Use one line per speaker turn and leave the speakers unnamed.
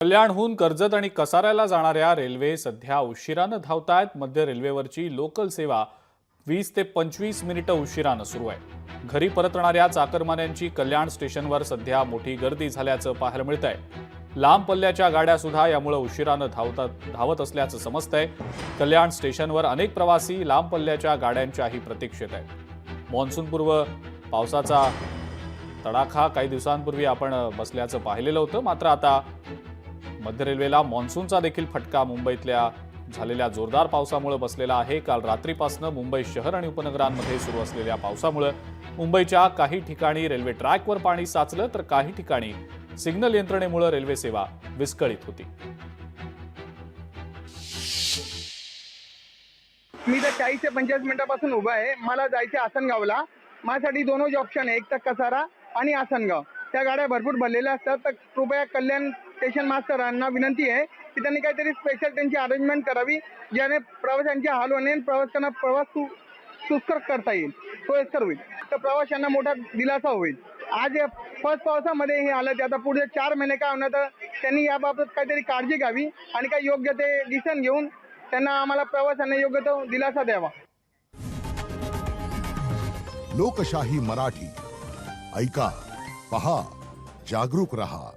कल्याणहून कर्जत आणि कसाऱ्याला जाणाऱ्या रेल्वे सध्या उशिरानं धावतायत। मध्य रेल्वेवरची लोकल सेवा 20 ते 25 मिनिटं उशिरानं सुरू आहे। घरी परतणाऱ्या चाकरमान्यांची कल्याण स्टेशनवर सध्या मोठी गर्दी झाल्याचं पाहायला मिळतंय। लांब पल्ल्याच्या गाड्या सुद्धा यामुळे उशिरानं धावत असल्याचं समजतंय। कल्याण स्टेशनवर अनेक प्रवासी लांब पल्ल्याच्या गाड्यांच्याही प्रतीक्षेत आहेत। मॉन्सूनपूर्व पावसाचा तडाखा काही दिवसांपूर्वी आपण बसल्याचं पाहिलेलं होतं, मात्र आता मध्य रेल्वेला मान्सूनचा देखील फटका मुंबईतल्या झालेल्या जोरदार पावसामुळे बसलेला आहे। काल रात्रीपासून मुंबई शहर आणि उपनगरांमध्ये सुरू असलेल्या पावसामुळे मुंबईच्या काही ठिकाणी रेल्वे ट्रॅकवर पाणी साचलं, तर काही ठिकाणी सिग्नल यंत्रणेमुळे रेल्वे सेवा विस्कळीत होती।
मी तर 40 ते 45 मिनिटापासून उभा आहे। मला जायचे आसनगावला। माझ्यासाठी दोनच ऑप्शन आहे, एक तर कसारा आणि आसनगाव। त्या गाड्या भरपूर भरलेल्या असतात, तर कृपया कल्याण स्टेशन मास्टरांना विनंती आहे की त्यांनी काहीतरी स्पेशल त्यांची अरेंजमेंट करावी, ज्याने प्रवाशांचे हाल होणे, प्रवाशांना प्रवास सुखकर करता येईल, सोयीस्कर होईल, तर प्रवाशांना मोठा दिलासा होईल। आज फर्स्ट पावसामध्ये हे आलं, आता पुढे 4 महिने काय होणार, तर त्यांनी याबाबत काहीतरी काळजी घ्यावी आणि काही योग्य ते डिसिजन घेऊन त्यांना आम्हाला प्रवाशांना योग्य तो दिलासा द्यावा।
लोकशाही मराठी ऐका, पहा, जागरूक रहा।